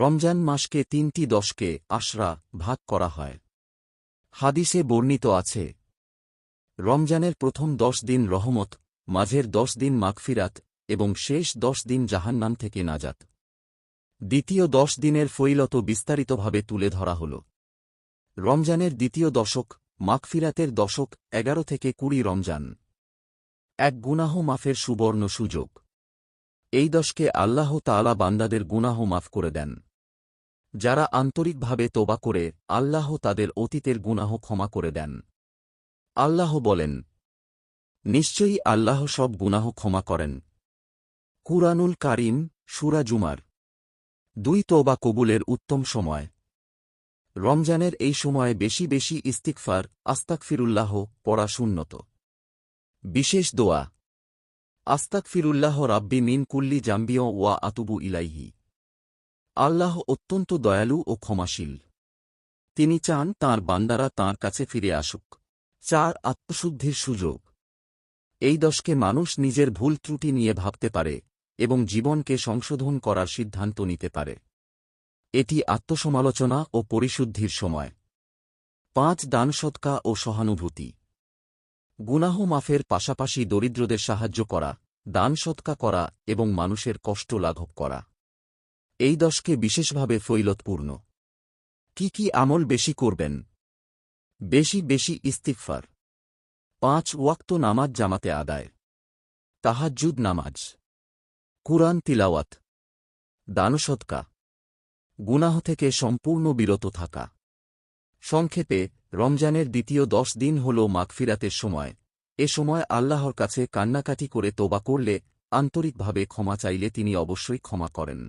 রমজান মাসকে ৩টি দশকে আশরা ভাগ করা হয়। হাদিসে বর্ণিত আছে, রমজানের প্রথম ১০ দিন রহমত, মাঝের ১০ দিন মাগফিরাত এবং শেষ ১০ দিন জাহান্নাম থেকে নাজাত। দ্বিতীয় ১০ দিনের ফজিলত বিস্তারিতভাবে তুলে ধরা হল। রমজানের দ্বিতীয় দশক, মাগফিরাতের দশক ১১ থেকে ২০ রমজান এক গুনাহ মাফের সুবর্ণ সুযোগ। এই দশকে আল্লাহ তাআলা বান্দাদের গুনাহ মাফ করে দেন। যারা আন্তরিকভাবে তোবা করে আল্লাহ তাদের অতীতের গুনাহ ক্ষমা করে দেন। আল্লাহ বলেন, নিশ্চয়ই আল্লাহ সব গুনাহ ক্ষমা করেন। কুরআনুল কারীম সূরা জুমার ২ তোবা কবুলের উত্তম সময়। রমজানের এই সময়ে বেশি বেশি ইস্তিগফার আস্তাগফিরুল্লাহ পড়া সুন্নত। বিশেষ দোয়া আস্তাগফিরুল্লাহ রাব্বি মিন কুল্লি জামবিও ওয়া আতুবু ইলাইহি। আল্লাহ অত্যন্ত দয়ালু ও ক্ষমাশীল। তিনি চান তাঁর বান্দারা তাঁর কাছে ফিরে আসুক। ৪ আত্মশুদ্ধির সুযোগ। এই দশকে মানুষ নিজের ভুল ত্রুটি নিয়ে ভাবতে পারে এবং জীবনকে সংশোধন করার সিদ্ধান্ত নিতে পারে। এটি আত্মসমালোচনা ও পরিশুদ্ধির সময়। ৫ দান সদকা ও সহানুভূতি। গুনাহ মাফের পাশাপাশি দরিদ্রদের সাহায্য করা, দান সদকা করা এবং মানুষের কষ্ট লাঘব করা। এই দশকে বিশেষভাবে ফজিলতপূর্ণ। কি কি আমল বেশি করবেন? বেশি বেশি ইস্তিগফার, ৫ ওয়াক্ত নামাজ জামাতে আদায়, তাহাজ্জুদ নামাজ, কুরআন তিলাওয়াত, দানসদকা, গুনাহ থেকে সম্পূর্ণ বিরত থাকা। সংক্ষেপে, রমজানের দ্বিতীয় ১০ দিন হল মাগফিরাতের সময়। এ সময় আল্লাহর কাছে কান্নাকাটি করে তোবা করলে, আন্তরিকভাবে ক্ষমা চাইলে তিনি অবশ্যই ক্ষমা করেন।